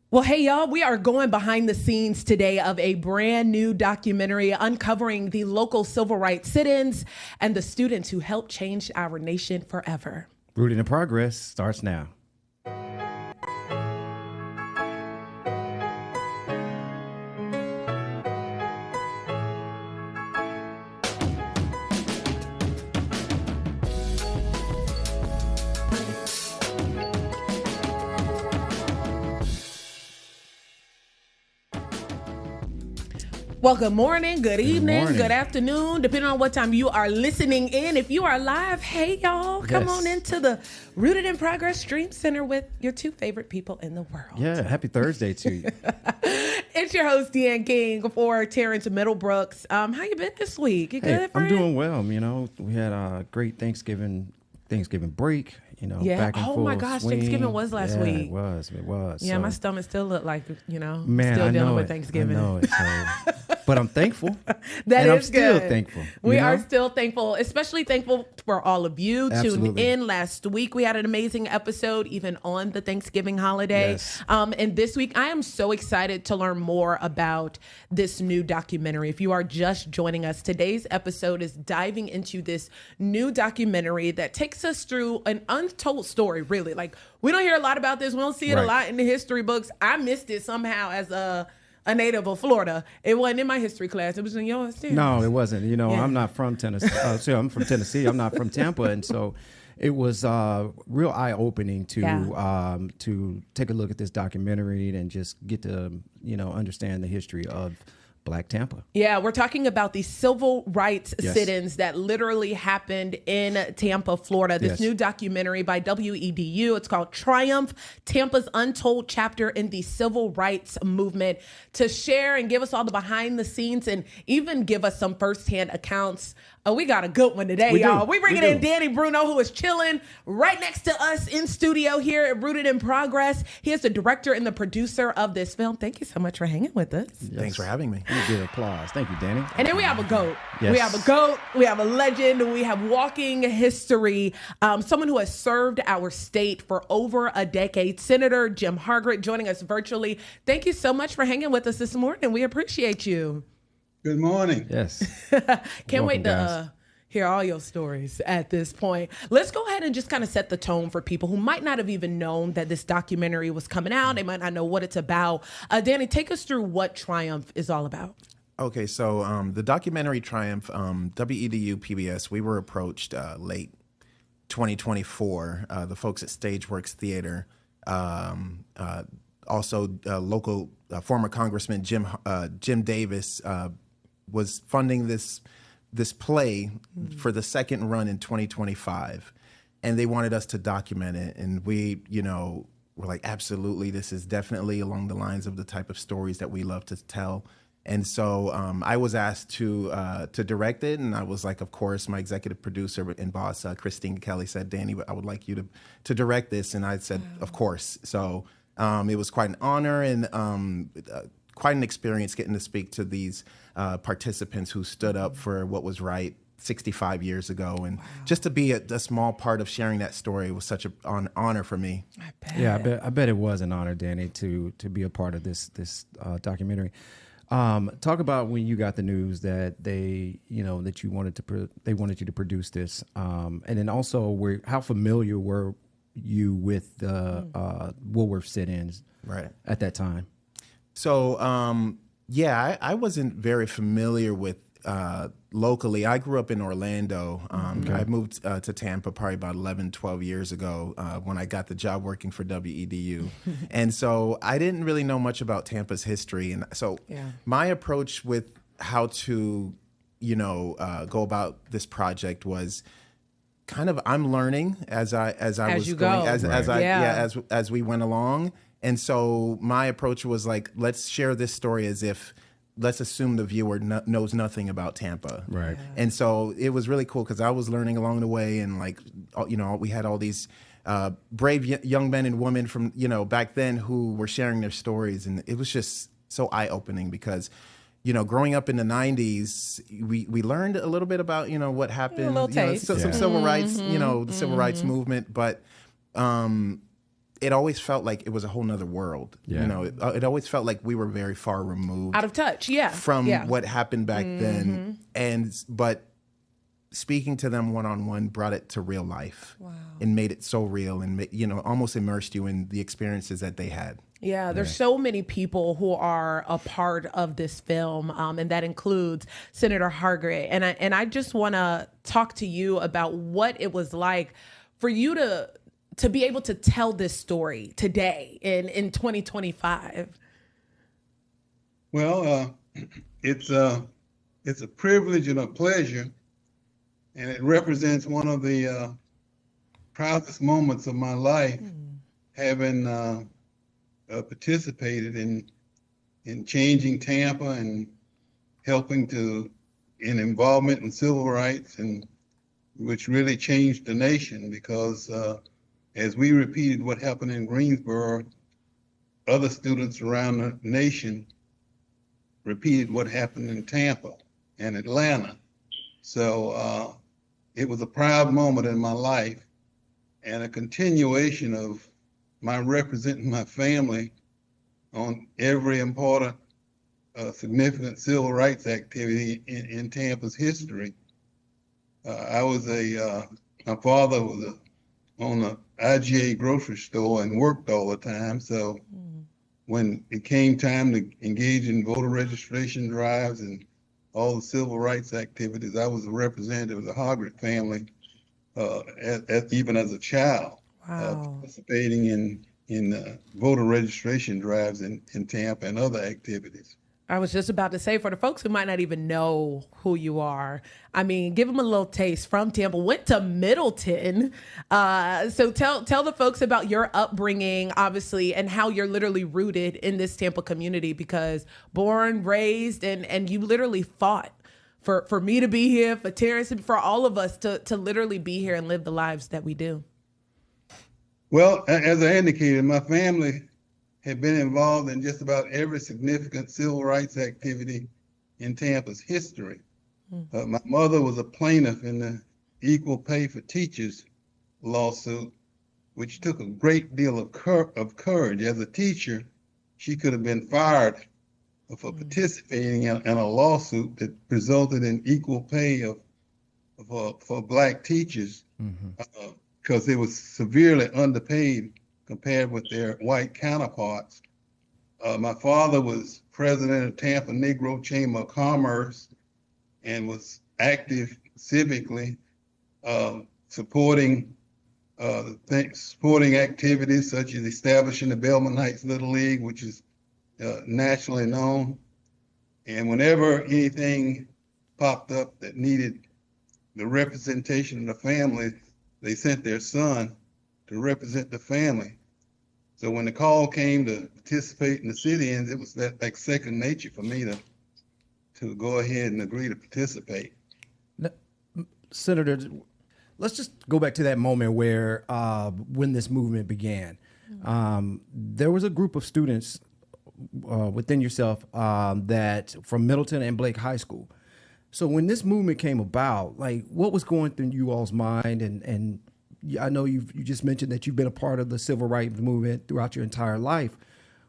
Well, hey, y'all, we are going behind the scenes today of a brand new documentary uncovering the local civil rights sit-ins and the students who helped change our nation forever. Rooted in Progress starts now. Well, good morning, good evening, good afternoon, depending on what time you are listening in. If you are live, hey, y'all, come on into the Rooted in Progress Stream Center with your two favorite people in the world. Yeah, happy Thursday to you. It's your host, Deanne King, for Terrence Middlebrooks. How you been this week? You good, friend? I'm doing well. You know, we had a great Thanksgiving break. You know, back in full my gosh, swing. Thanksgiving was last week. It was. Yeah, so, my stomach still looked like, man, still I dealing know with it. Thanksgiving. I know it. So, but I'm thankful. I'm still good. thankful. We are still thankful, especially thankful for all of you Absolutely. tuned in. Last week, we had an amazing episode, even on the Thanksgiving holiday. Yes. And this week, I am so excited to learn more about this new documentary. If you are just joining us, today's episode is diving into this new documentary that takes us through an untold story, really. Like, we don't hear a lot about this. We don't see it a lot in the history books. I missed it somehow as a native of Florida. It wasn't in my history class. It was in yours too. No, it wasn't. You know, I'm not from Tennessee. I'm from Tennessee. I'm not from Tampa. And so it was real eye-opening to take a look at this documentary and just get to, understand the history of Black Tampa. Yeah, we're talking about the civil rights Yes. sit-ins that literally happened in Tampa, Florida. This new documentary by WEDU. It's called Triumph, Tampa's Untold Chapter in the Civil Rights Movement, to share and give us all the behind the scenes and even give us some firsthand accounts. We got a good one today, y'all. We bringing in Danny Bruno, who is chilling right next to us in studio here at Rooted in Progress. He is the director and the producer of this film. Thank you so much for hanging with us. Yes. Thanks for having me. Good applause. Thank you, Danny. And then we have a GOAT. Yes. We have a GOAT. We have a legend. We have walking history. Someone who has served our state for over a decade. Senator Jim Hargrett joining us virtually. Thank you so much for hanging with us this morning. We appreciate you. Good morning. Yes. Can't wait to guys. hear all your stories at this point. Let's go ahead and just kind of set the tone for people who might not have even known that this documentary was coming out. They might not know what it's about. Danny, take us through what Triumph is all about. Okay, so the documentary Triumph, WEDU PBS, we were approached late 2024. The folks at Stageworks Theater, also local former Congressman Jim Davis was funding this play for the second run in 2025, and they wanted us to document it. And we, were like, absolutely, this is definitely along the lines of the type of stories that we love to tell. And so I was asked to direct it, and I was like, of course. My executive producer and boss, Christine Kelly, said, Danny, I would like you to direct this. And I said, of course. So it was quite an honor and quite an experience getting to speak to these participants who stood up for what was right 65 years ago. And just to be a small part of sharing that story was such an honor for me. I bet. Yeah, I bet it was an honor, Danny, to be a part of this documentary. Talk about when you got the news that they wanted you to produce this, and then also how familiar were you with the Woolworth sit-ins at that time? So I wasn't very familiar with locally. I grew up in Orlando. I moved to Tampa probably about 11, 12 years ago when I got the job working for WEDU. And so I didn't really know much about Tampa's history. And so my approach with how to, go about this project was kind of I'm learning as we went along. And so my approach was like, let's share this story as if, let's assume the viewer knows nothing about Tampa. Right. Yeah. And so it was really cool because I was learning along the way, and we had all these brave young men and women from, back then who were sharing their stories. And it was just so eye-opening because, growing up in the 90s, we learned a little bit about, what happened, some taste. Some civil rights, the civil rights movement. But it always felt like it was a whole nother world. Yeah. You know, it always felt like we were very far removed, out of touch, yeah, from what happened back then. But speaking to them one-on-one brought it to real life. Wow. And made it so real, and, you know, almost immersed you in the experiences that they had. Yeah, there's so many people who are a part of this film, and that includes Senator Hargrett. And I just want to talk to you about what it was like for you to be able to tell this story today in 2025. Well, it's a privilege and a pleasure, and it represents one of the proudest moments of my life, having participated in changing Tampa and helping in involvement in civil rights, and which really changed the nation, because as we repeated what happened in Greensboro, other students around the nation repeated what happened in Tampa and Atlanta. So it was a proud moment in my life, and a continuation of my representing my family on every important, significant civil rights activity in Tampa's history. My father was on the IGA grocery store and worked all the time. So when it came time to engage in voter registration drives and all the civil rights activities, I was a representative of the Hargrett family, even as a child. Wow. Participating in voter registration drives in Tampa and other activities. I was just about to say, for the folks who might not even know who you are, I mean, give them a little taste. From Tampa, went to Middleton. So tell the folks about your upbringing, obviously, and how you're literally rooted in this Tampa community, because born, raised, and you literally fought for me to be here, for Terrence, and for all of us to literally be here and live the lives that we do. Well, as I indicated, my family had been involved in just about every significant civil rights activity in Tampa's history. My mother was a plaintiff in the Equal Pay for Teachers lawsuit, which took a great deal of courage. As a teacher, she could have been fired for participating in a lawsuit that resulted in equal pay for Black teachers, because they were severely underpaid compared with their white counterparts. My father was president of Tampa Negro Chamber of Commerce and was active civically, supporting activities such as establishing the Belmont Heights Little League, which is nationally known. And whenever anything popped up that needed the representation of the family, they sent their son to represent the family. So when the call came to participate in the sit-ins, it was like second nature for me to go ahead and agree to participate. Now, Senator, let's just go back to that moment where when this movement began. There was a group of students within yourself that from Middleton and Blake High School. So when this movement came about, like, what was going through you all's mind? And I know you just mentioned that you've been a part of the civil rights movement throughout your entire life.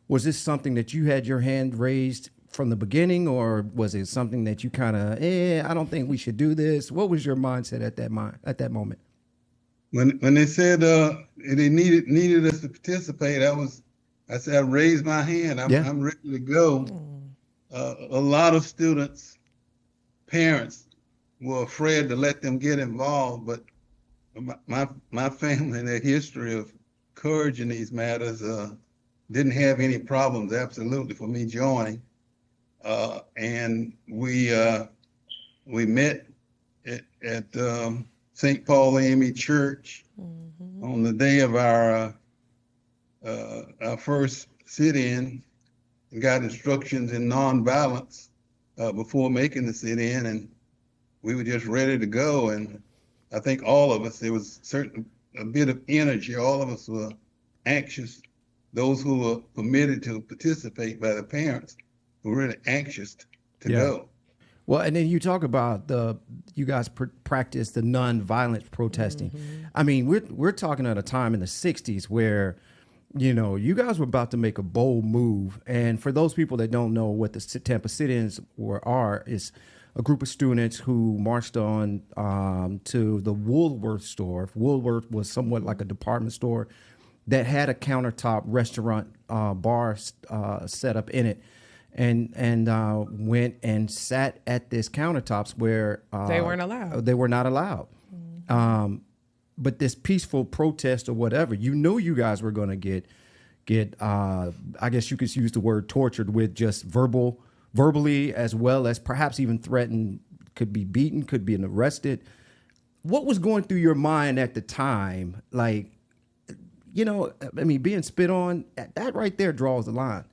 Was this something that you had your hand raised from the beginning, or was it something that you kind of, I don't think we should do this? What was your mindset at that moment? When they said they needed us to participate, I said I raised my hand. I'm ready to go. A lot of students, parents were afraid to let them get involved, but my family and their history of courage in these matters didn't have any problems, absolutely, for me joining. And we met at St. Paul AME Church on the day of our first sit-in, and got instructions in nonviolence before making the sit-in, and we were just ready to go. And I think all of us, there was a bit of energy. All of us were anxious. Those who were permitted to participate by the parents were really anxious to go. Well, and then you talk about you guys practice the nonviolent protesting. I mean, we're talking at a time in the 60s where You know, you guys were about to make a bold move. And for those people that don't know what the Tampa sit-ins are, is a group of students who marched on to the Woolworth store. Woolworth was somewhat like a department store that had a countertop restaurant bar set up in it. And went and sat at this countertops where they weren't allowed. They were not allowed. Mm-hmm. But this peaceful protest or whatever, you knew you guys were going to get I guess you could use the word tortured with just verbally, as well as perhaps even threatened, could be beaten, could be arrested. What was going through your mind at the time? Like, you know, I mean, being spit on, that right there draws the line.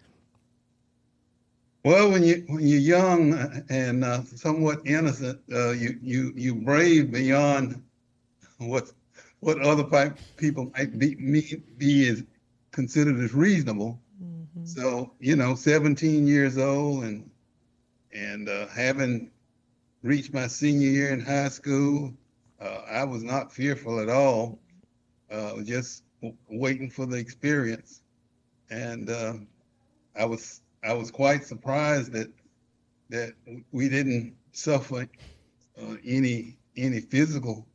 Well, when you're young and somewhat innocent, you brave beyond what other people might be as considered as reasonable. Mm-hmm. So 17 years old and having reached my senior year in high school, I was not fearful at all. Just waiting for the experience, and I was quite surprised that we didn't suffer any physical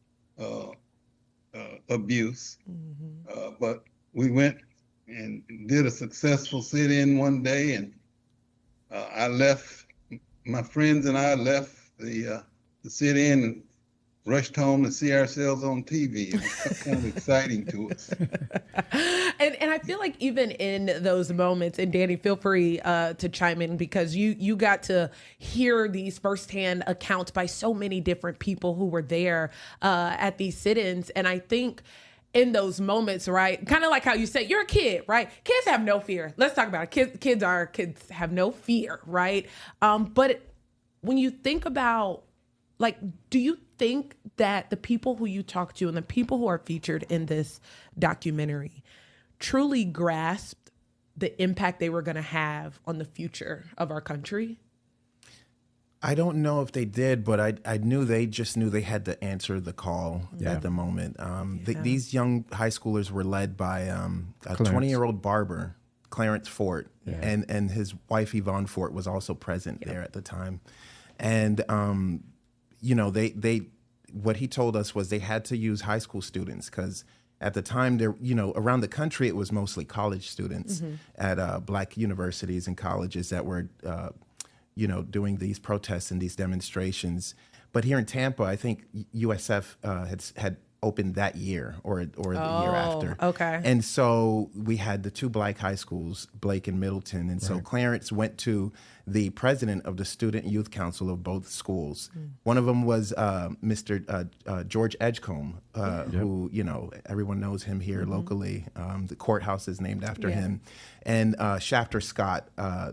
abuse, mm-hmm. But we went and did a successful sit-in one day, and my friends and I left the sit-in and rushed home to see ourselves on TV. It was kind of exciting to us. And I feel like even in those moments, and Danny, feel free to chime in, because you got to hear these firsthand accounts by so many different people who were there at these sit-ins. And I think in those moments, right, kind of like how you said, you're a kid, right? Kids have no fear. Let's talk about it. Kids have no fear, right? But when you think about, like, do you think that the people who you talk to and the people who are featured in this documentary truly grasped the impact they were going to have on the future of our country? I don't know if they did, but I knew they had to answer the call at the moment. These young high schoolers were led by a 20-year-old barber, Clarence Fort, and his wife Yvonne Fort was also present there at the time. And they what he told us was they had to use high school students, because at the time, there, around the country, it was mostly college students mm-hmm. at Black universities and colleges that were, doing these protests and these demonstrations. But here in Tampa, I think USF had opened that year or the year after. Okay. And so we had the two Black high schools, Blake and Middleton. And so Clarence went to the president of the Student Youth Council of both schools. Mm. One of them was Mr. George Edgecombe, who, everyone knows him here mm-hmm. locally. The courthouse is named after him. And Shafter Scott.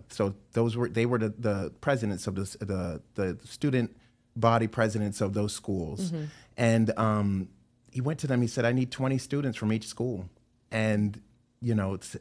So they were the presidents of the student body presidents of those schools. Mm-hmm. And he went to them, he said, I need 20 students from each school. And,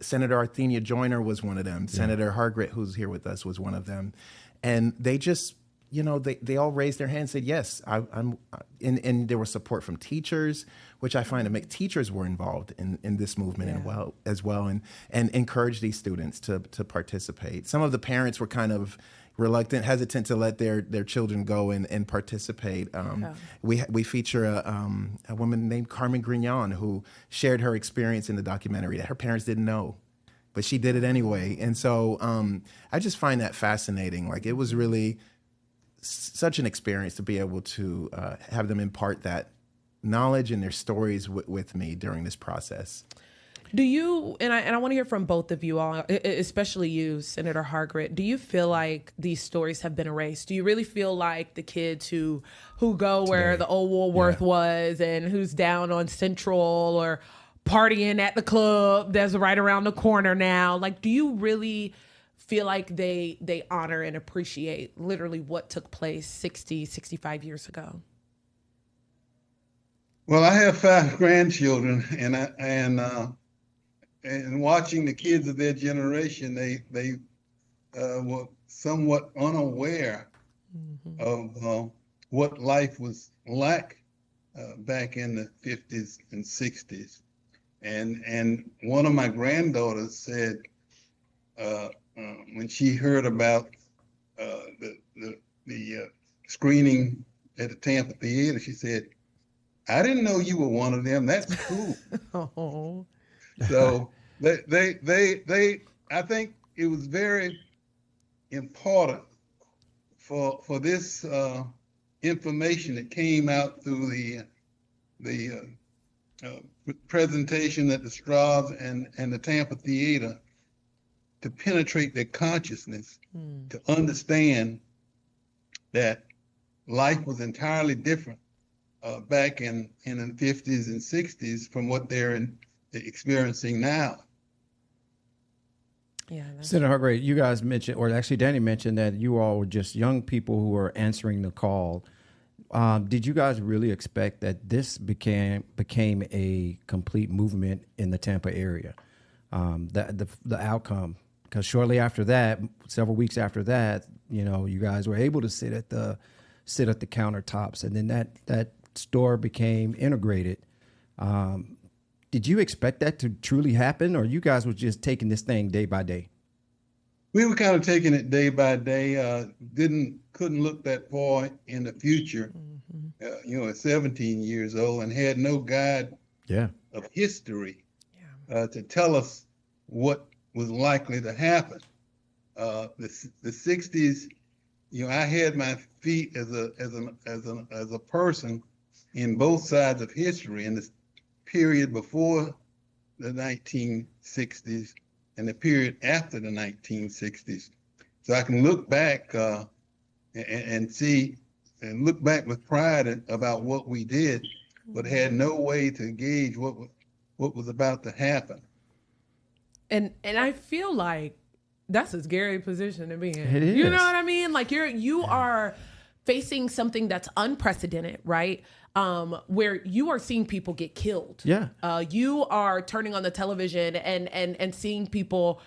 Senator Arthenia Joyner was one of them. Yeah. Senator Hargrett, who's here with us, was one of them. And they just, they all raised their hand and said, yes, I'm and there was support from teachers, which I find teachers were involved in this movement as well, and encouraged these students to participate. Some of the parents were kind of reluctant, hesitant to let their children go and participate. We feature a woman named Carmen Grignon who shared her experience in the documentary that her parents didn't know, but she did it anyway. And so I just find that fascinating. Like, it was really such an experience to be able to have them impart that knowledge and their stories with me during this process. Do you, and I want to hear from both of you all, especially you, Senator Hargrett, do you feel like these stories have been erased? Do you really feel like the kids who go where the old Woolworth was and who's down on Central or partying at the club that's right around the corner now, like, do you really feel like they honor and appreciate literally what took place 60, 65 years ago? Well, I have 5 grandchildren, and watching the kids of their generation, they were somewhat unaware mm-hmm. of what life was like back in the 50s and 60s. And one of my granddaughters said, when she heard about the screening at the Tampa Theater, she said, "I didn't know you were one of them. That's cool." Oh. So I think it was very important for this information that came out through the presentation at the Straws and the Tampa Theater to penetrate their consciousness, to understand that life was entirely different back in the 50s and 60s from what they're experiencing now. Yeah. Senator Hargrett, you guys mentioned, or actually Danny mentioned, that you all were just young people who were answering the call. Did you guys really expect that this became a complete movement in the Tampa area? The outcome, because shortly after that, several weeks after that, you guys were able to sit at the countertops, and then that store became integrated. Did you expect that to truly happen, or you guys were just taking this thing day by day? We were kind of taking it day by day. Couldn't look that far in the future. At 17 years old, and had no guide of history to tell us what was likely to happen. The 60s, I had my feet as a person in both sides of history, in the period before the 1960s and the period after the 1960s. So I can look back and see and look back with pride about what we did, but had no way to gauge what was about to happen. And I feel like that's a scary position to be in. It is. You know what I mean? Like you are facing something that's unprecedented, right? Where you are seeing people get killed. Yeah. You are turning on the television and seeing people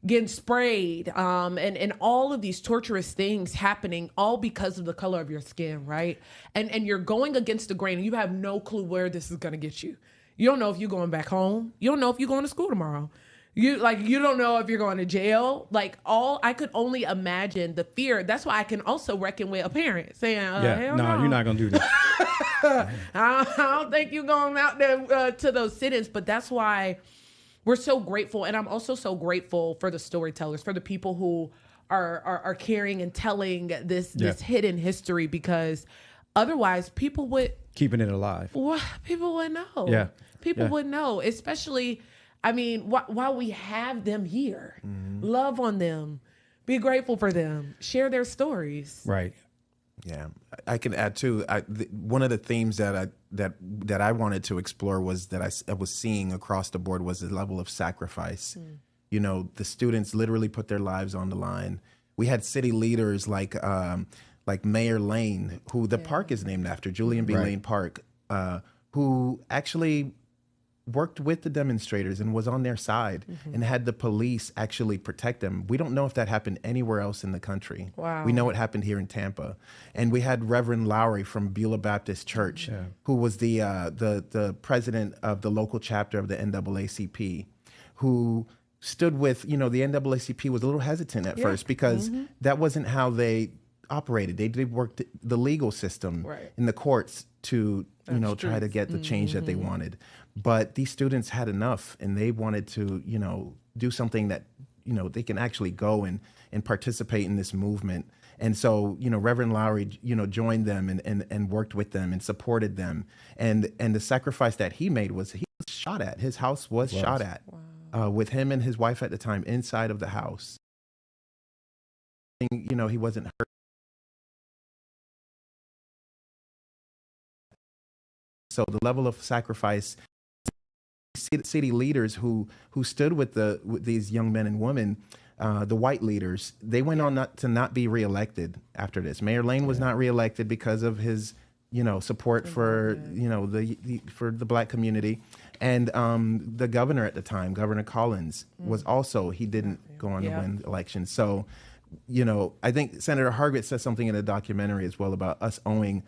getting sprayed, and all of these torturous things happening, all because of the color of your skin, right? And you're going against the grain, and you have no clue where this is gonna get you. You don't know if you're going back home. You don't know if you're going to school tomorrow. You don't know if you're going to jail. I could only imagine the fear. That's why I can also reckon with a parent saying, hell no, you're not gonna do that. I don't think you're going out there to those sit-ins, but that's why we're so grateful. And I'm also so grateful for the storytellers, for the people who are carrying and telling this hidden history, because otherwise people would... Keeping it alive. Well, people would know. Yeah. People would know, especially, while we have them here, love on them, be grateful for them, share their stories. Right. Yeah, I can add too. One of the themes that I wanted to explore was that I was seeing across the board was the level of sacrifice. The students literally put their lives on the line. We had city leaders like Mayor Lane, who the park is named after, Julian B. Lane Park, who actually worked with the demonstrators and was on their side and had the police actually protect them. We don't know if that happened anywhere else in the country. Wow. We know it happened here in Tampa. And we had Reverend Lowry from Beulah Baptist Church, who was the president of the local chapter of the NAACP, who stood with, the NAACP was a little hesitant at first because that wasn't how they operated. They did work the legal system in the courts to, try to get the change that they wanted. But these students had enough, and they wanted to, do something that, they can actually go and participate in this movement. And so, Reverend Lowry, joined them and worked with them and supported them. And the sacrifice that he made was he was shot at. His house was shot at with him and his wife at the time inside of the house. He wasn't hurt. So the level of sacrifice, city leaders who stood with these young men and women, the white leaders, they went on to not be reelected after this. Mayor Lane was not reelected because of his, support for, for the black community. And the governor at the time, Governor Collins, was also, he didn't go on to win elections. So, I think Senator Hargrett said something in a documentary as well about us owing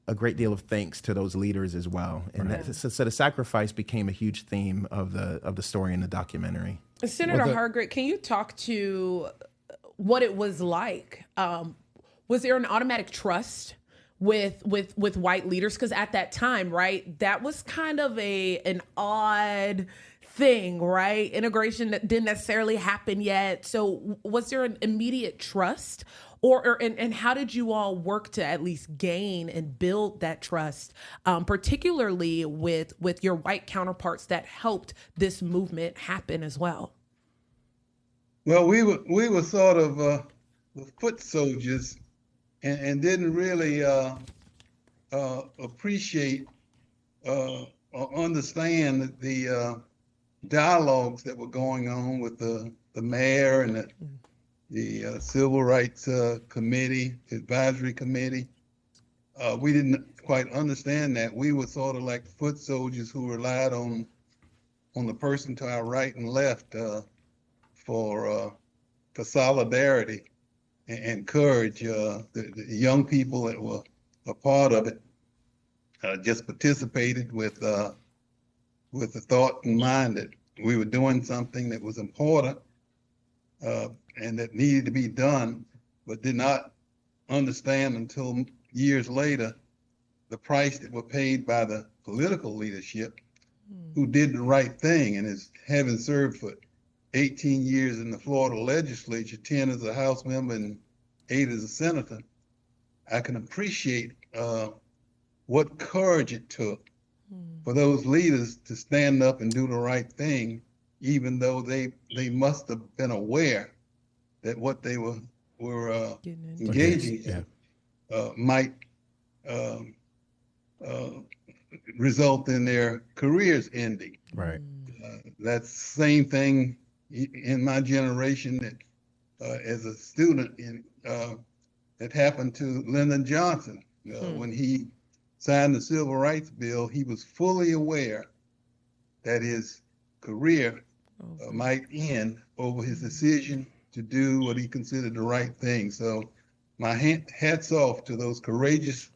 a great deal of thanks to those leaders as well. And so the sacrifice became a huge theme of the story in the documentary. Senator Hargrett, can you talk to what it was like? Was there an automatic trust with white leaders? Because at that time, right, that was kind of an odd thing, right? Integration that didn't necessarily happen yet. So was there an immediate trust? And how did you all work to at least gain and build that trust, particularly with your white counterparts that helped this movement happen as well? Well, we were sort of the foot soldiers and didn't really appreciate or understand the dialogues that were going on with the mayor and the Civil Rights Committee, Advisory Committee. We didn't quite understand that. We were sort of like foot soldiers who relied on the person to our right and left for solidarity and courage. The young people that were a part of it just participated with the thought in mind that we were doing something that was important and that needed to be done, but did not understand until years later the price that were paid by the political leadership who did the right thing. And is having served for 18 years in the Florida legislature, 10 as a House member and 8 as a senator, I can appreciate what courage it took for those leaders to stand up and do the right thing, even though they must have been aware that what they were engaging in might result in their careers ending. Right. That's the same thing in my generation that as a student that happened to Lyndon Johnson. When he signed the Civil Rights Bill, he was fully aware that his career might end over his decision to do what he considered the right thing. So my hats off to those courageous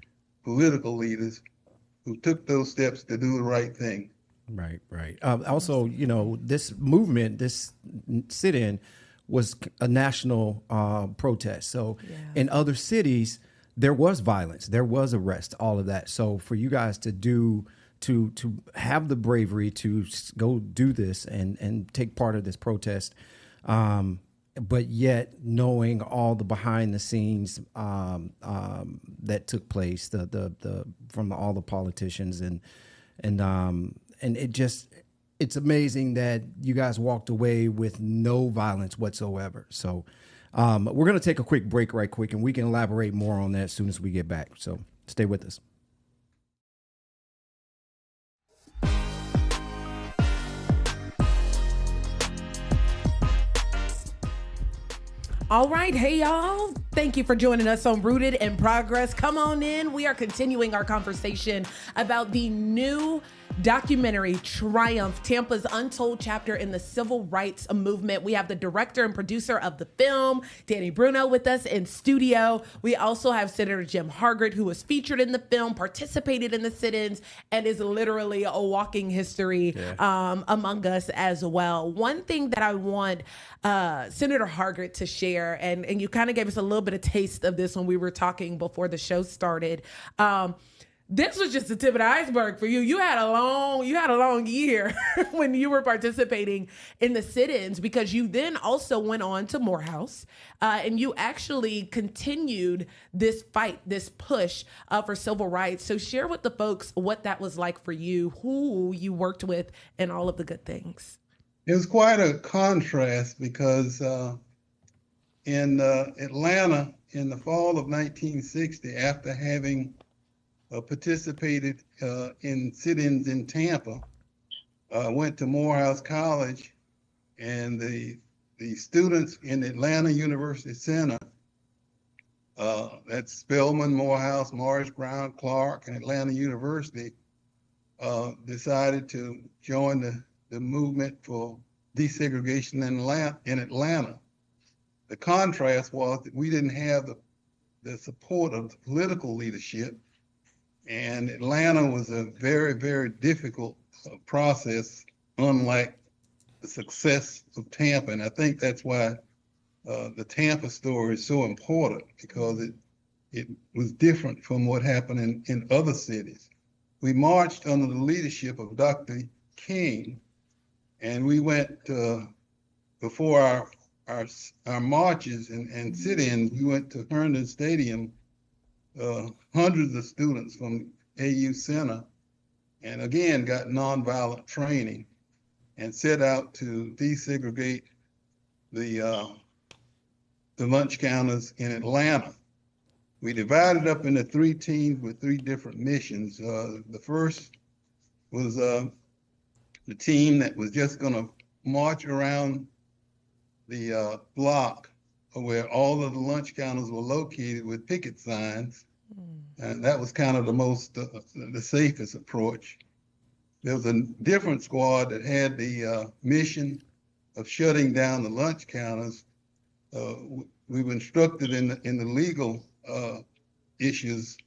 political leaders who took those steps to do the right thing. Right, right. Also, this movement, this sit-in was a national protest. So in other cities, there was violence, there was arrest, all of that. So for you guys to have the bravery to go do this and take part of this protest, but yet knowing all the behind the scenes that took place, from all the politicians and it's amazing that you guys walked away with no violence whatsoever. So we're going to take a quick break right quick, and we can elaborate more on that as soon as we get back. So stay with us. All right. Hey, y'all. Thank you for joining us on Rooted in Progress. Come on in. We are continuing our conversation about the new documentary, Triumph, Tampa's Untold Chapter in the Civil Rights Movement. We have the director and producer of the film, Danny Bruno, with us in studio. We also have Senator Jim Hargrett, who was featured in the film, participated in the sit-ins, and is literally a walking history among us as well. One thing that I want Senator Hargrett to share, and you kind of gave us a little bit of taste of this when we were talking before the show started. This was just the tip of the iceberg for you. You had a long year when you were participating in the sit-ins, because you then also went on to Morehouse and you actually continued this fight, this push for civil rights. So share with the folks what that was like for you, who you worked with, and all of the good things. It was quite a contrast because in Atlanta in the fall of 1960, after having participated in sit-ins in Tampa, went to Morehouse College, and the students in Atlanta University Center, that's Spelman, Morehouse, Morris Brown, Clark, and Atlanta University, decided to join the movement for desegregation in Atlanta. The contrast was that we didn't have the support of the political leadership, And Atlanta was a very, very difficult process, unlike the success of Tampa. And I think that's why the Tampa story is so important, because it was different from what happened in other cities. We marched under the leadership of Dr. King, and we went before our marches and sit-ins. We went to Herndon Stadium, hundreds of students from AU Center, and again got nonviolent training and set out to desegregate the lunch counters in Atlanta. We divided up into 3 teams with 3 different missions. The first was the team that was just going to march around the block where all of the lunch counters were located with picket signs. And that was kind of the safest approach. There was a different squad that had the mission of shutting down the lunch counters. We were instructed in the legal issues,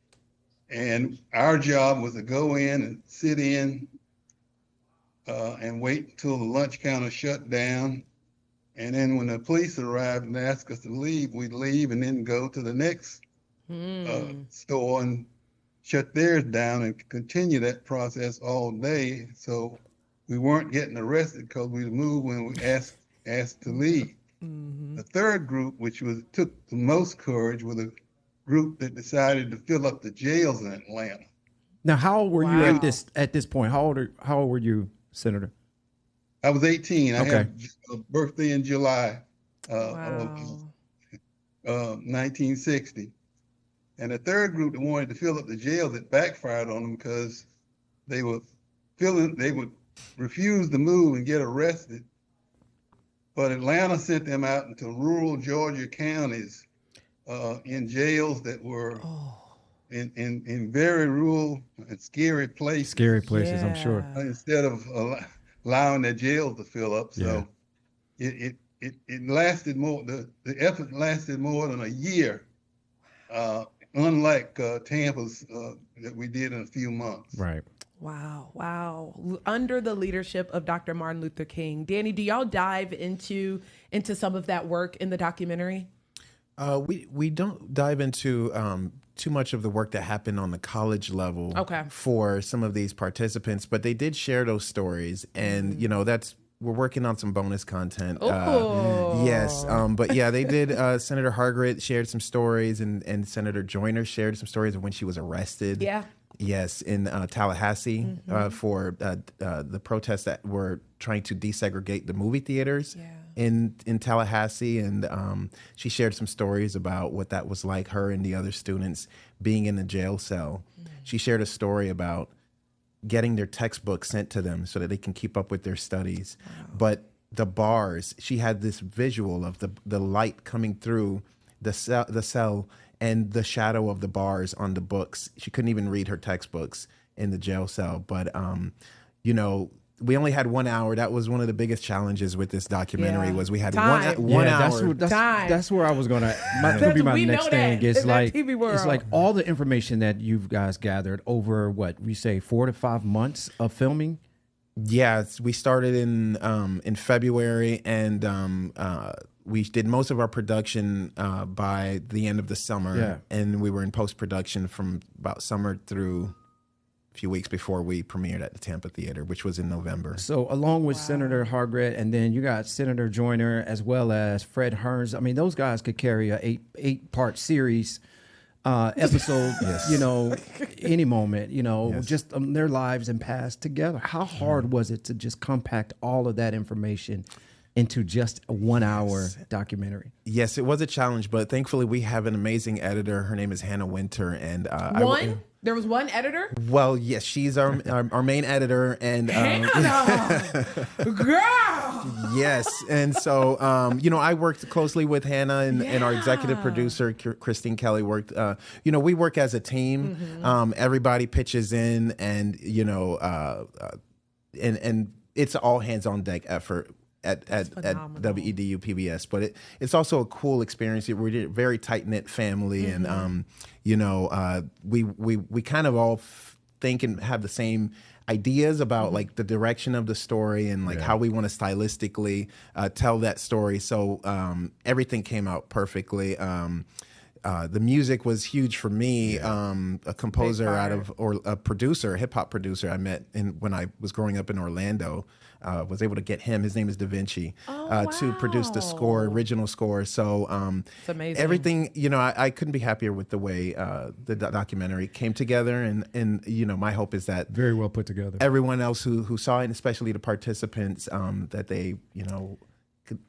and our job was to go in and sit in and wait until the lunch counter shut down. And then when the police arrived and asked us to leave, we'd leave and then go to the next store and shut theirs down and continue that process all day. So we weren't getting arrested because we moved when we asked to leave. The third group, which took the most courage, was a group that decided to fill up the jails in Atlanta. Now, how old were you at this point? How old were you, Senator? I was 18. Okay. I had a birthday in July of 1960. And the third group that wanted to fill up the jails, it backfired on them because they would refuse to move and get arrested. But Atlanta sent them out into rural Georgia counties in jails that were in very rural and scary places. Scary places, I'm sure. Instead of allowing their jails to fill up. So it lasted more, the effort lasted more than a year, unlike Tampa's that we did in a few months. Right. Wow. Under the leadership of Dr. Martin Luther King. Danny, do y'all dive into some of that work in the documentary? We don't dive into too much of the work that happened on the college level for some of these participants, but they did share those stories, and we're working on some bonus content. Yes, but yeah, they did. Senator Hargrett shared some stories, and Senator Joyner shared some stories of when she was arrested. Yeah. Yes, in Tallahassee for the protests that were trying to desegregate the movie theaters in Tallahassee. And she shared some stories about what that was like, her and the other students being in the jail cell. She shared a story about getting their textbooks sent to them so that they can keep up with their studies. But the bars, she had this visual of the light coming through the cell and the shadow of the bars on the books. She couldn't even read her textbooks in the jail cell. But, we only had 1 hour. That was one of the biggest challenges with this documentary was we had one hour. That's where I was going to, that be my next thing. It's like all the information that you guys gathered over what we say 4 to 5 months of filming. Yes, we started in February, and we did most of our production by the end of the summer, and we were in post-production from about summer through a few weeks before we premiered at the Tampa Theater, which was in November. So along with Senator Hargrett, and then you got Senator Joyner as well as Fred Hearns. I mean, those guys could carry a eight-part series episode, any moment, just their lives and past together. How hard was it to just compact all of that information into just a 1 hour documentary? Yes, it was a challenge, but thankfully we have an amazing editor. Her name is Hannah Winter, and there was one editor? Well, yes, she's our main editor, and Hannah, girl. Yes, and so I worked closely with Hannah and our executive producer Christine Kelly worked. We work as a team. Everybody pitches in, and and it's all hands on deck effort. at WEDU PBS. But it's also a cool experience. We're a very tight knit family, and we kind of all think and have the same ideas about like the direction of the story and like how we want to stylistically tell that story. So everything came out perfectly. The music was huge for me. A composer or a producer, a hip hop producer I met when I was growing up in Orlando, was able to get him. His name is Da Vinci, to produce the original score. So it's amazing. Everything, I couldn't be happier with the way the documentary came together. And my hope is that very well put together. Everyone else who saw it, and especially the participants, that they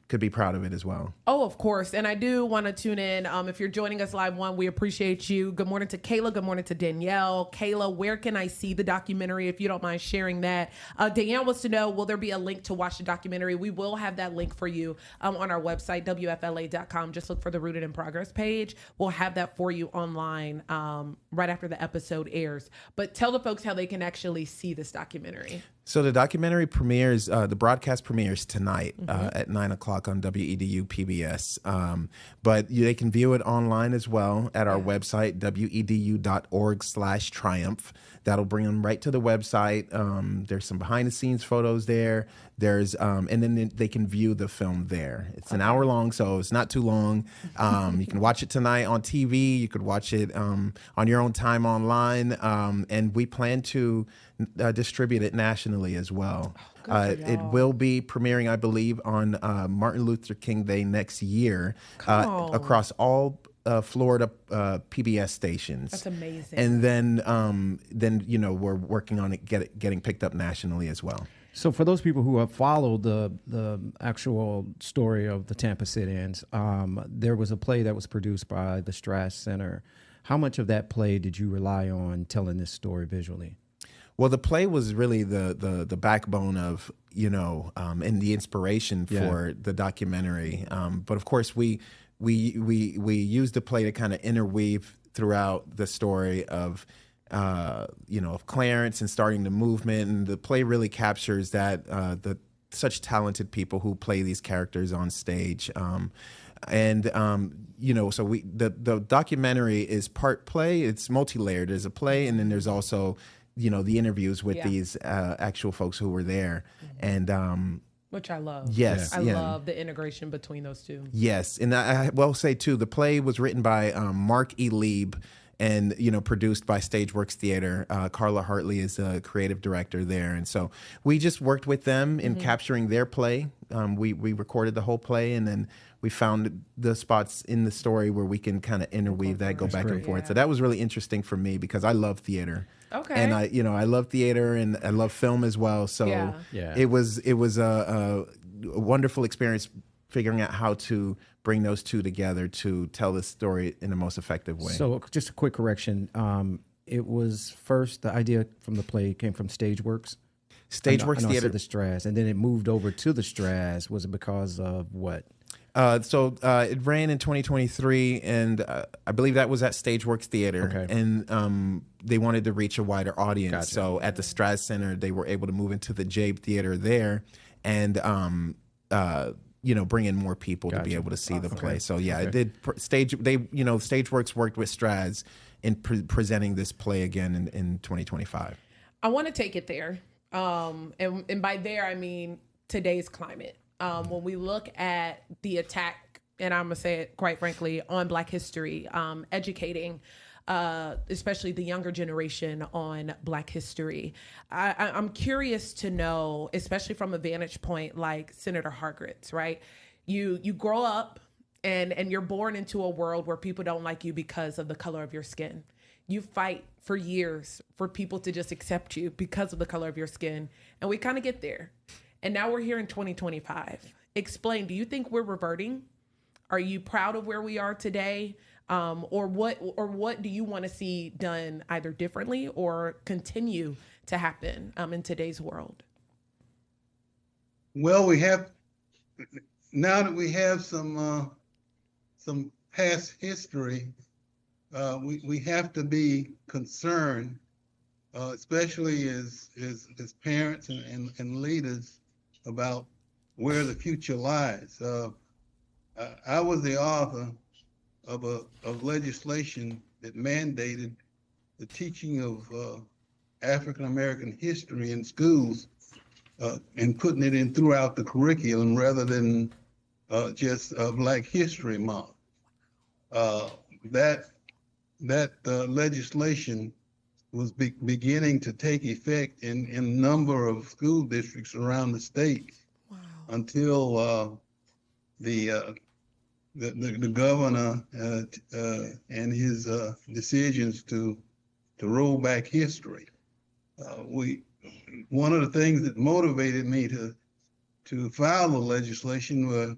could be proud of it as well. Oh, of course. And I do want to tune in. If you're joining us live, we appreciate you. Good morning to Kayla. Good morning to Danielle. Kayla, where can I see the documentary, if you don't mind sharing that? Danielle wants to know, will there be a link to watch the documentary? We will have that link for you on our website, WFLA.com. Just look for the Rooted in Progress page. We'll have that for you online right after the episode airs. But tell the folks how they can actually see this documentary. So the documentary premieres, the broadcast premieres tonight at 9 o'clock on WEDU PBS. But they can view it online as well at our website, wedu.org/triumph. That'll bring them right to the website. There's some behind the scenes photos there. There's and then they can view the film there. It's an hour long, so it's not too long. You can watch it tonight on TV. You could watch it on your own time online. And we plan to distribute it nationally as well. It will be premiering, I believe, on Martin Luther King Day next year across all Florida PBS stations. That's amazing. And then we're working on it getting picked up nationally as well. So for those people who have followed the actual story of the Tampa sit-ins, there was a play that was produced by the Strass Center. How much of that play did you rely on telling this story visually? Well, the play was really the backbone of, and the inspiration for the documentary. But of course, we used the play to kind of interweave throughout the story of, of Clarence and starting the movement. And the play really captures that, such talented people who play these characters on stage. So the documentary is part play. It's multi-layered. There's a play, and then there's also the interviews with these actual folks who were there. And which I love. Yes. I love the integration between those two. Yes. And I will say, too, the play was written by Mark E. Lieb and, produced by Stageworks Theater. Carla Hartley is a creative director there. And so we just worked with them in capturing their play. We recorded the whole play, and then we found the spots in the story where we can kind of interweave that, go back and forth. So that was really interesting for me because I love theater. Okay. And I love theater and I love film as well. So it was a wonderful experience figuring out how to bring those two together to tell this story in the most effective way. So just a quick correction. It was first, the idea from the play came from Stageworks. Stageworks Theater. The Strass, and then it moved over to the Strass. Was it because of what? So it ran in 2023, and I believe that was at Stageworks Theater. Okay. And they wanted to reach a wider audience. Gotcha. So at the Strass Center, they were able to move into the Jabe Theater there and, bring in more people to be able to see the play. So it did Stageworks worked with Strass in presenting this play again in 2025. I want to take it there. And by there, I mean today's climate. When we look at the attack, and I'm going to say it quite frankly, on Black history, educating especially the younger generation on Black history, I'm curious to know, especially from a vantage point like Senator Hargrett's, right? You grow up and you're born into a world where people don't like you because of the color of your skin. You fight for years for people to just accept you because of the color of your skin. And we kind of get there. And now we're here in 2025. Explain, do you think we're reverting? Are you proud of where we are today? Or what do you want to see done either differently or continue to happen in today's world? Well, now that we have some past history, we have to be concerned, especially as parents and leaders, about where the future lies. I was the author of legislation that mandated the teaching of African American history in schools and putting it in throughout the curriculum rather than just Black History Month. That legislation was beginning to take effect in a number of school districts around the state. Wow. Until the governor and his decisions to roll back history. One of the things that motivated me to file the legislation were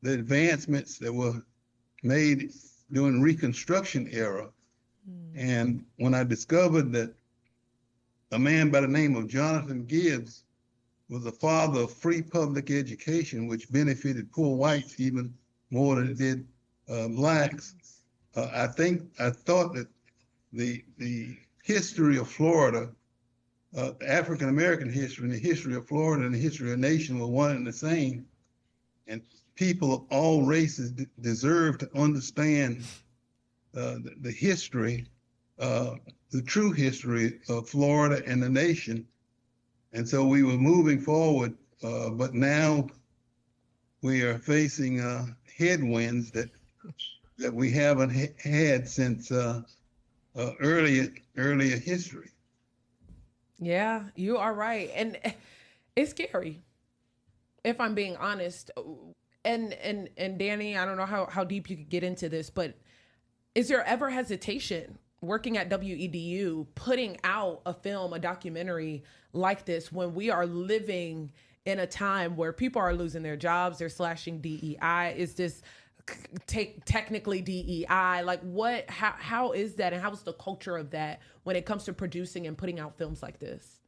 the advancements that were made during Reconstruction era. And when I discovered that a man by the name of Jonathan Gibbs was the father of free public education, which benefited poor whites even more than it did Blacks, I thought that the history of Florida, African American history, and the history of Florida and the history of the nation were one and the same, and people of all races deserve to understand the history, the true history of Florida and the nation. And so we were moving forward, but now we are facing headwinds that we haven't had since earlier history. Yeah, you are right. And it's scary, if I'm being honest. And Danny, I don't know how deep you could get into this, but is there ever hesitation working at WEDU, putting out a film, a documentary like this, when we are living in a time where people are losing their jobs, they're slashing DEI? Is this technically DEI? Like how is that, and how is the culture of that when it comes to producing and putting out films like this?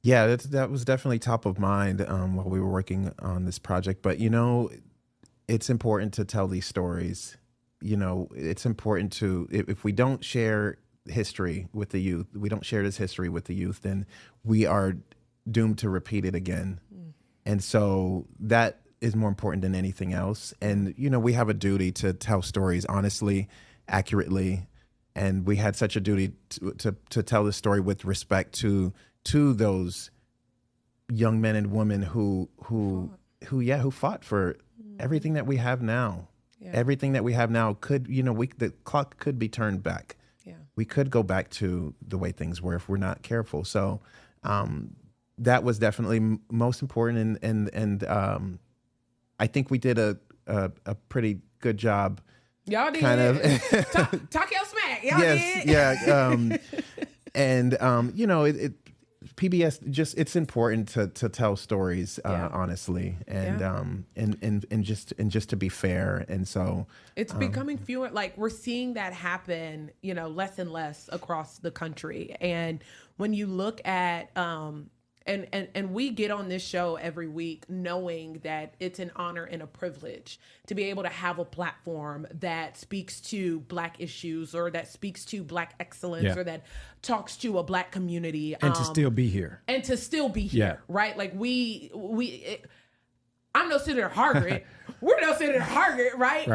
Yeah, that was definitely top of mind while we were working on this project. But, it's important to tell these stories. It's important to, if we don't share history with the youth, we don't share this history with the youth, then we are doomed to repeat it again. And so that is more important than anything else. And, we have a duty to tell stories honestly, accurately. And we had such a duty to tell the story with respect to those young men and women who fought for everything that we have now. Yeah. Everything that we have now could, the clock could be turned back. Yeah. We could go back to the way things were if we're not careful. So that was definitely most important. And I think we did a pretty good job. Y'all did. Kind of. Talk your smack. Y'all did. Yeah. And PBS, it's important to tell stories honestly, and just to be fair. And so it's becoming fewer. Like, we're seeing that happen, less and less across the country. And when you look at and we get on this show every week knowing that it's an honor and a privilege to be able to have a platform that speaks to Black issues, or that speaks to Black excellence, or that talks to a Black community. And to still be here. Right? Like I'm no Senator Hargrett. We're no Senator Hargrett, right?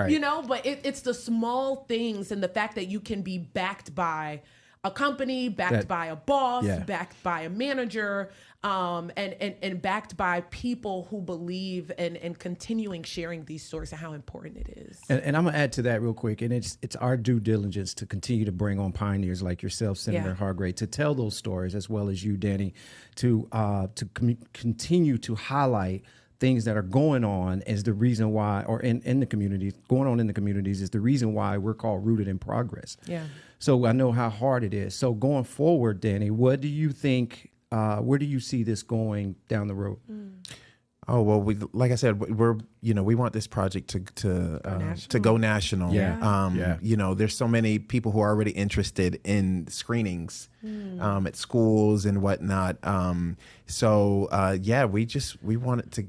But it's the small things, and the fact that you can be backed by a company, backed by a boss, backed by a manager, and backed by people who believe and continuing sharing these stories, and how important it is. And I'm gonna add to that real quick. And it's our due diligence to continue to bring on pioneers like yourself, Senator Hargrett, to tell those stories, as well as you, Danny, to continue to highlight things that are going on is the reason why, or in the communities, going on in the communities is the reason why we're called Rooted in Progress. Yeah. So I know how hard it is. So going forward, Danny, what do you think, where do you see this going down the road? Oh, well, like I said, we want this project to go national. There's so many people who are already interested in screenings at schools and whatnot. We want it to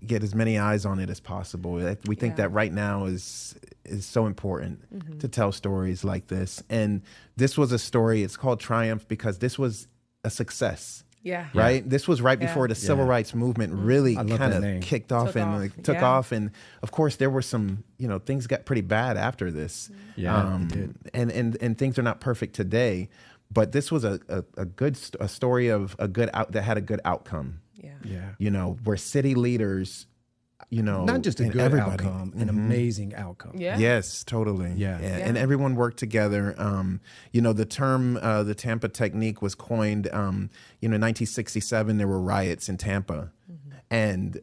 get as many eyes on it as possible. We think that right now is so important to tell stories like this. And this was a story, it's called Triumph because this was a success. Yeah. Right. This was right before the civil rights movement really kind of kicked off took off. And of course, there were some, things got pretty bad after this. Yeah. It did. And things are not perfect today. But this was a good story of that had a good outcome. Yeah. Where city leaders, not just a good outcome, an amazing outcome. Yeah. Yes, totally. Yeah. And everyone worked together. The term, the Tampa technique was coined, in 1967, there were riots in Tampa. And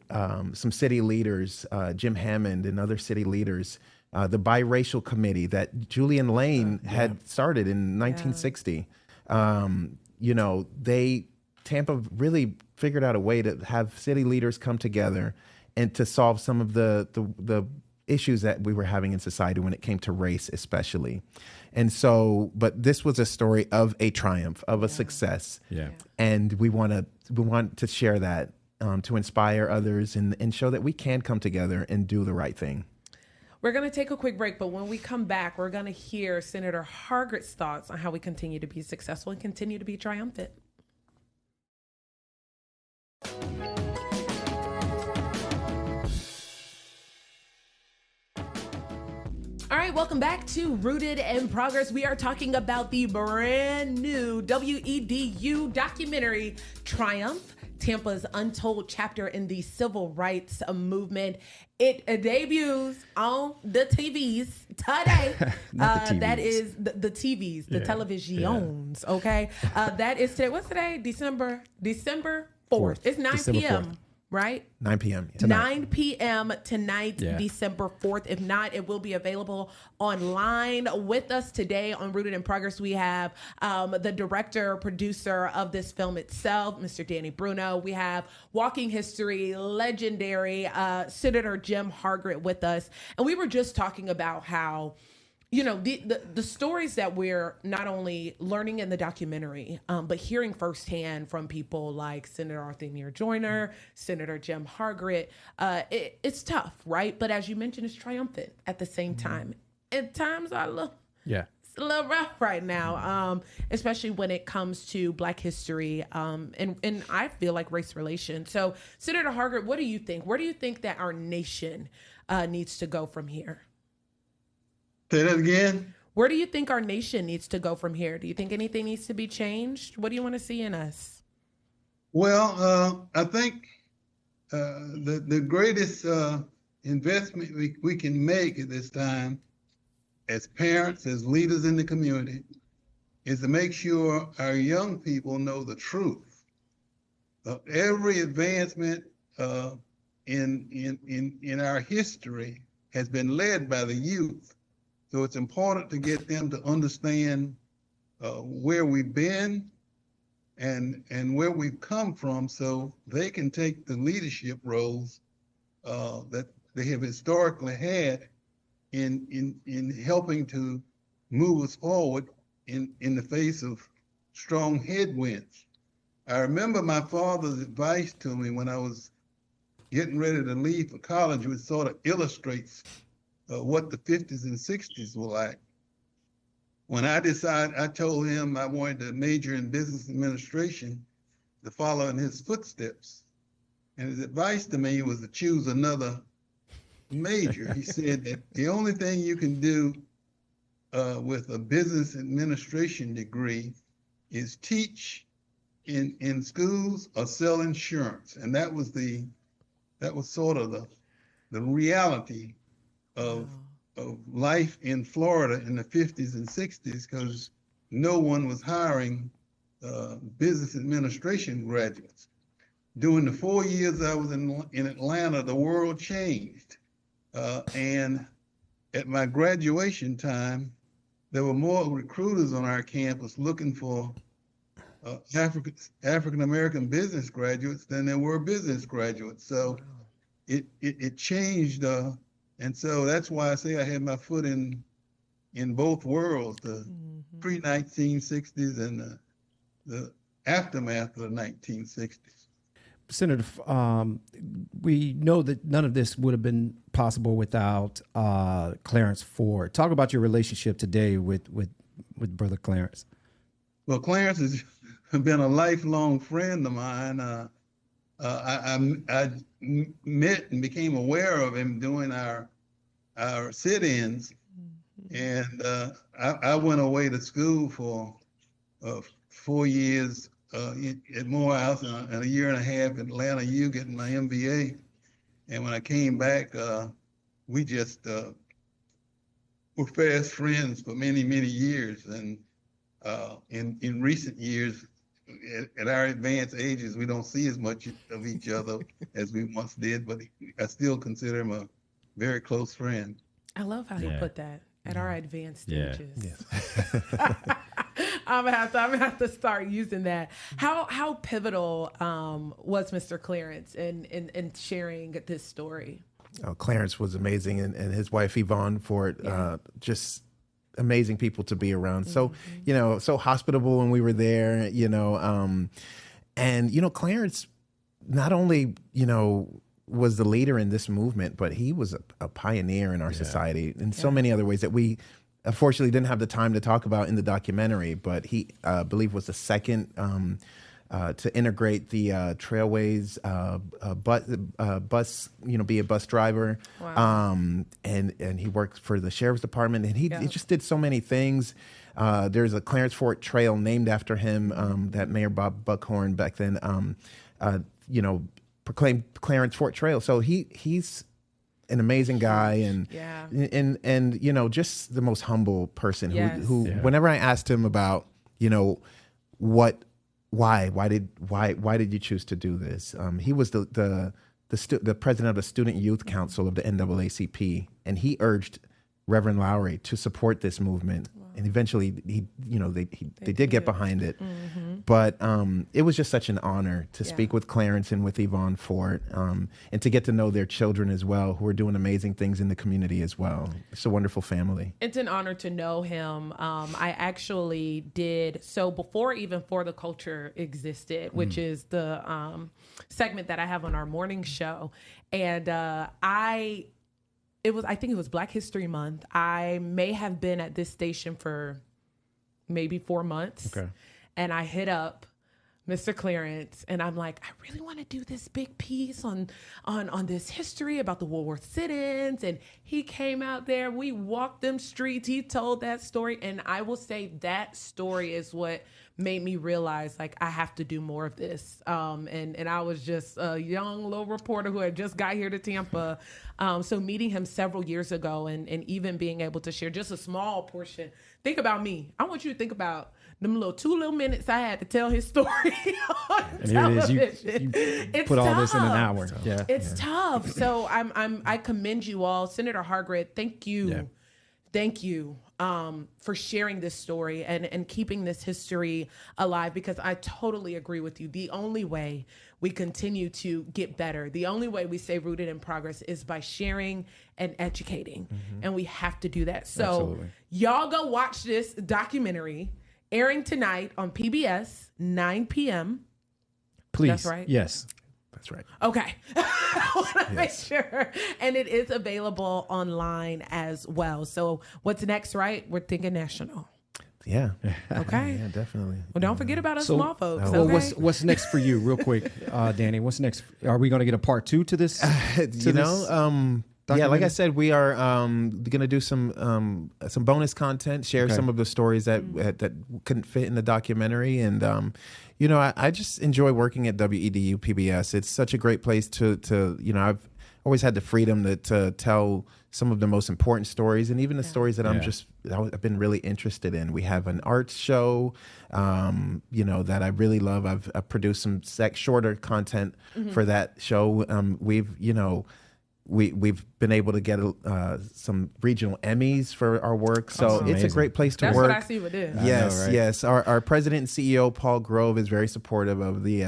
some city leaders, Jim Hammond and other city leaders, the biracial committee that Julian Lane had started in 1960, Tampa really figured out a way to have city leaders come together and to solve some of the issues that we were having in society when it came to race, especially. And so, but this was a story of a triumph, of a success. Yeah. And we want to share that to inspire others and show that we can come together and do the right thing. We're going to take a quick break, but when we come back, we're going to hear Senator Hargrett's thoughts on how we continue to be successful and continue to be triumphant. All right, welcome back to Rooted in Progress. We are talking about the brand new WEDU documentary, Triumph, Tampa's untold chapter in the civil rights movement. It debuts on the TVs today. That is the TVs, the televisions, okay? That is today. What's today? December 4th. It's 9 December p.m., 4th. right? 9 p.m. Tonight. 9 p.m. tonight, December 4th. If not, it will be available online. With us today on Rooted in Progress, we have the director, producer of this film itself, Mr. Danny Bruno. We have Walking History legendary Senator Jim Hargrett with us. And we were just talking about how the stories that we're not only learning in the documentary, but hearing firsthand from people like Senator Arthur Joyner, Senator Jim Hargrett, it's tough, right? But as you mentioned, it's triumphant at the same time. At times it's a little rough right now, especially when it comes to Black history and I feel like race relations. So Senator Hargrett, what do you think? Where do you think that our nation needs to go from here? Say that again. Where do you think our nation needs to go from here? Do you think anything needs to be changed? What do you want to see in us? Well, I think the greatest investment we can make at this time as parents, as leaders in the community, is to make sure our young people know the truth. Every advancement in our history has been led by the youth. So it's important to get them to understand where we've been and where we've come from, so they can take the leadership roles that they have historically had in helping to move us forward in the face of strong headwinds. I remember my father's advice to me when I was getting ready to leave for college, which sort of illustrates what the 50s and 60s were like. When I told him I wanted to major in business administration to follow in his footsteps. And his advice to me was to choose another major. He said that the only thing you can do with a business administration degree is teach in schools or sell insurance. And that was sort of the reality of life in Florida in the 50s and 60s, because no one was hiring business administration graduates. During the 4 years I was in Atlanta, the world changed. And at my graduation time, there were more recruiters on our campus looking for African-American business graduates than there were business graduates. So it changed. And so that's why I say I had my foot in both worlds, the pre-1960s and the aftermath of the 1960s. Senator, we know that none of this would have been possible without Clarence Ford. Talk about your relationship today with Brother Clarence. Well, Clarence is been a lifelong friend of mine. I met and became aware of him doing our sit-ins, and I went away to school for 4 years at Morehouse and a year and a half at Atlanta U getting my MBA. And when I came back, we just were fast friends for many, many years. And in recent years, at our advanced ages, we don't see as much of each other as we once did, but I still consider him a very close friend. I love how you put that, at our advanced stages. Yes. I'm gonna have to start using that. How pivotal was Mr. Clarence in sharing this story? Oh, Clarence was amazing, and his wife Yvonne Fort, just amazing people to be around. So, so hospitable when we were there, and Clarence not only, was the leader in this movement, but he was a pioneer in our society in so many other ways that we unfortunately didn't have the time to talk about in the documentary. But he, I believe, was the second to integrate the trailways bus, be a bus driver. Wow. And he worked for the sheriff's department, and he just did so many things. There's a Clarence Fort Trail named after him that Mayor Bob Buckhorn back then, proclaimed Clarence Fort Trail. So he's an amazing guy, and just the most humble person who whenever I asked him about, why did you choose to do this? He was the president of the Student Youth Council of the NAACP, and he urged Reverend Lowry to support this movement. Wow. And eventually they did get behind it. Mm-hmm. But it was just such an honor to speak with Clarence and with Yvonne Fort, and to get to know their children as well, who are doing amazing things in the community as well. It's a wonderful family. It's an honor to know him. I actually did, so before even For the Culture existed, which is the segment that I have on our morning show. And I think it was Black History Month. I may have been at this station for maybe 4 months. Okay. And I hit up Mr. Clarence, and I'm like, I really want to do this big piece on this history about the World War sit-ins. And he came out there, we walked them streets, he told that story. And I will say that story is what made me realize, like, I have to do more of this. And I was just a young little reporter who had just got here to Tampa. So meeting him several years ago and even being able to share just a small portion. Think about me. I want you to think about them two little minutes I had to tell his story on and television. Here it is. You put all this in an hour. Yeah, it's tough. So I commend you all, Senator Hargrett. Thank you, thank you for sharing this story and keeping this history alive. Because I totally agree with you. The only way we continue to get better, the only way we stay rooted in progress, is by sharing and educating, and we have to do that. So y'all go watch this documentary. Airing tonight on PBS, 9 p.m. Please. That's right? Yes. That's right. Okay. I want to make sure. And it is available online as well. So what's next, right? We're thinking national. Yeah. Okay. Yeah, definitely. Well, don't forget about us small folks. Well, okay? what's next for you, real quick, Danny? What's next? Are we going to get a part 2 to this? Yeah, like I said, we are going to do some bonus content, share some of the stories that couldn't fit in the documentary. And, I just enjoy working at WEDU PBS. It's such a great place to I've always had the freedom to tell some of the most important stories, and even the stories that I've been really interested in. We have an arts show, that I really love. I've produced some shorter content for that show. We've been able to get some regional Emmys for our work, so it's a great place to work. That's what I see with this. Yes, I know, right? yes. Our president and CEO Paul Grove is very supportive of the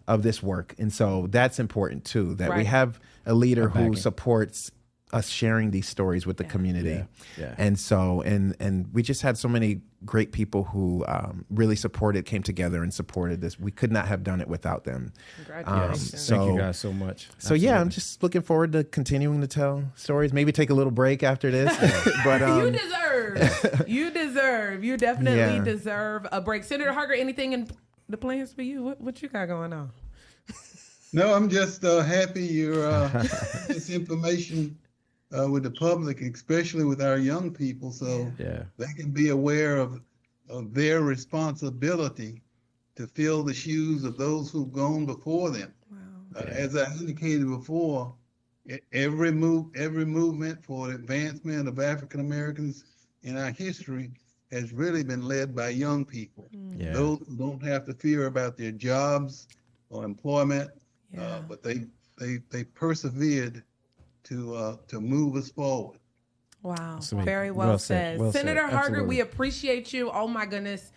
of this work, and so that's important too. That we have a leader who supports us sharing these stories with the community. Yeah. And so, and we just had so many great people who really came together and supported this. We could not have done it without them. Congratulations. Thank you guys so much. So yeah, I'm just looking forward to continuing to tell stories. Maybe take a little break after this. But you definitely deserve a break. Senator Hargrett, anything in the plans for you? What you got going on? No, I'm just happy you're this information with the public, especially with our young people, so they can be aware of their responsibility to fill the shoes of those who've gone before them. Wow. As I indicated before, every movement for the advancement of African Americans in our history has really been led by young people. Yeah. Those who don't have to fear about their jobs or employment, but they persevered to move us forward. Wow, very well said. Senator Hargrett, we appreciate you. Oh my goodness.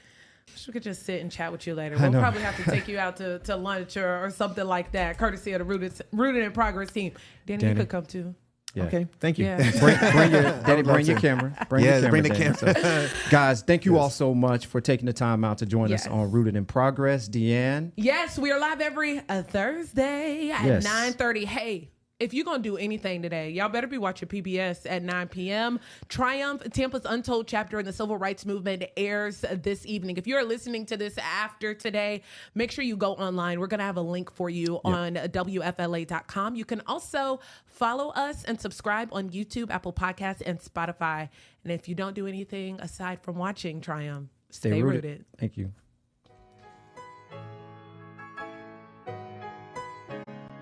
We could just sit and chat with you later. We'll probably have to take you out to lunch or something like that, courtesy of the Rooted in Progress team. Danny, you could come too. Yeah. Okay. Thank you. Yeah. Bring your camera. Bring the camera. So, guys, thank you all so much for taking the time out to join us on Rooted in Progress. Deanne. Yes, we are live every Thursday at 9:30. Hey, if you're going to do anything today, y'all better be watching PBS at 9 p.m. Triumph, Tampa's Untold Chapter in the Civil Rights Movement airs this evening. If you're listening to this after today, make sure you go online. We're going to have a link for you on WFLA.com. You can also follow us and subscribe on YouTube, Apple Podcasts, and Spotify. And if you don't do anything aside from watching Triumph, stay rooted. Thank you.